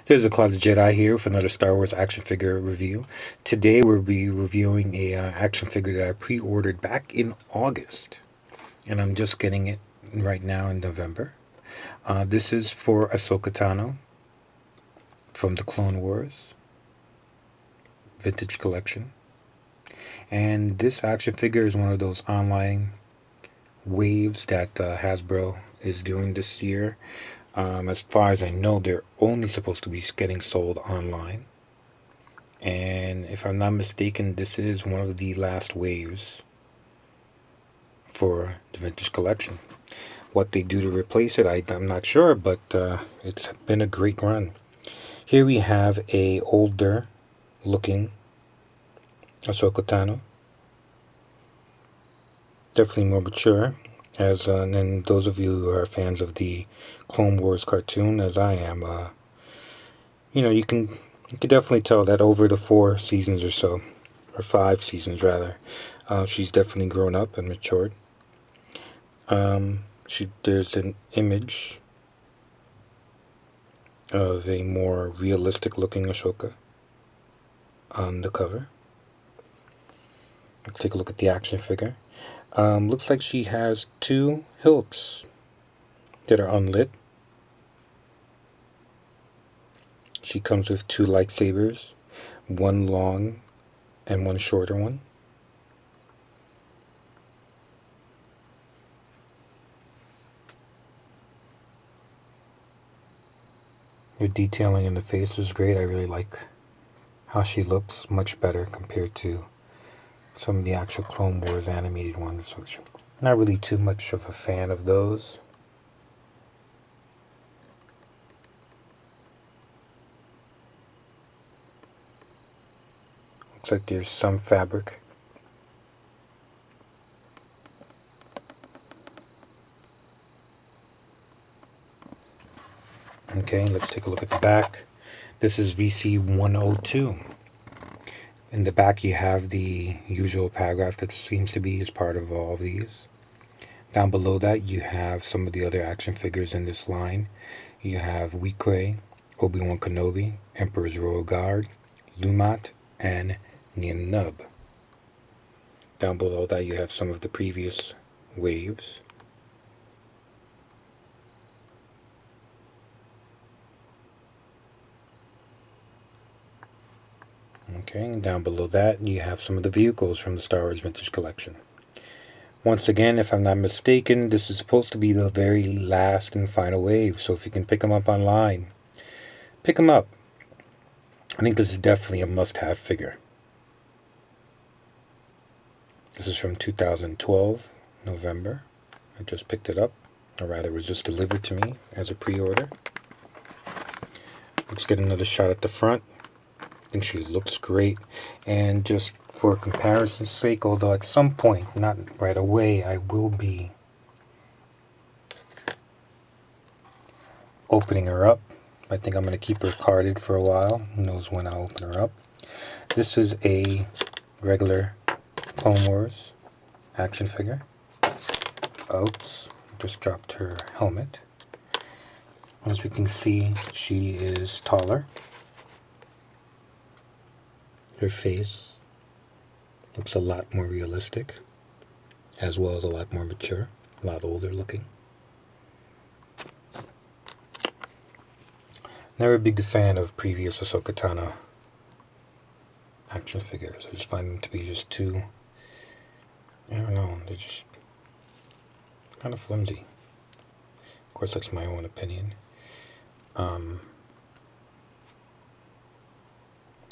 Here's the Closet Jedi here with another Star Wars action figure review. Today we'll be reviewing a action figure that I pre-ordered back in August, and I'm just getting it right now in November. This is for Ahsoka Tano from the Clone Wars Vintage Collection, and this action figure is one of those online waves that Hasbro is doing this year. As far as I know, they're only supposed to be getting sold online. And if I'm not mistaken, this is one of the last waves for the Vintage Collection. What they do to replace it, I'm not sure, but it's been a great run. Here we have a older looking Ashoka Tano. Definitely more mature. And those of you who are fans of the Clone Wars cartoon, as I am, you can definitely tell that over the 4 seasons or so, or 5 seasons rather, she's definitely grown up and matured. There's an image of a more realistic looking Ashoka on the cover. Let's take a look at the action figure. Looks like she has 2 hilts that are unlit. She comes with 2 lightsabers, one long and one shorter one. Her detailing in the face is great. I really like how she looks, much better compared to some of the actual Clone Wars animated ones, which I'm not really too much of a fan of those. Looks like there's some fabric. Okay, let's take a look at the back. This is VC102. In the back you have the usual paragraph that seems to be as part of all of these. Down below that you have some of the other action figures in this line. You have Weequay, Obi-Wan Kenobi, Emperor's Royal Guard, Lumat, and Nien Nub. Down below that you have some of the previous waves. Okay, and down below that you have some of the vehicles from the Star Wars Vintage Collection. Once again, if I'm not mistaken, this is supposed to be the very last and final wave, so if you can pick them up online, pick them up. I think this is definitely a must-have figure. This is from 2012, November. I just picked it up, or rather it was just delivered to me as a pre-order. Let's get another shot at the front. I think she looks great, and just for comparison's sake, although at some point, not right away, I will be opening her up. I think I'm going to keep her carded for a while. Who knows when I'll open her up. This is a regular Clone Wars action figure. Oops, just dropped her helmet. As we can see, she is taller. Her face looks a lot more realistic, as well as a lot more mature, a lot older looking. Never a big fan of previous Ahsoka Tano action figures. I just find them to be just too, I don't know, they're just kind of flimsy. Of course, that's my own opinion.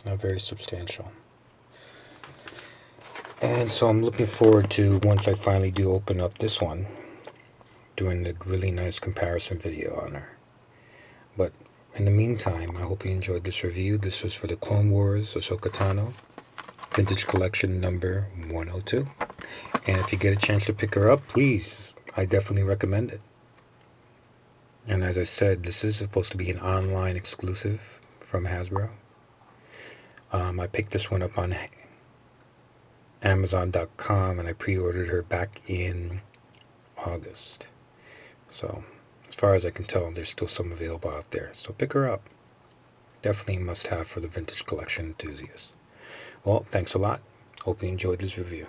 Not very substantial. And so I'm looking forward to, once I finally do open up this one, doing a really nice comparison video on her. But in the meantime, I hope you enjoyed this review. This was for the Clone Wars Ahsoka Tano Vintage Collection number 102. And if you get a chance to pick her up, please, I definitely recommend it. And as I said, this is supposed to be an online exclusive from Hasbro. I picked this one up on Amazon.com, and I pre-ordered her back in August. So, as far as I can tell, there's still some available out there. So pick her up. Definitely a must-have for the vintage collection enthusiast. Well, thanks a lot. Hope you enjoyed this review.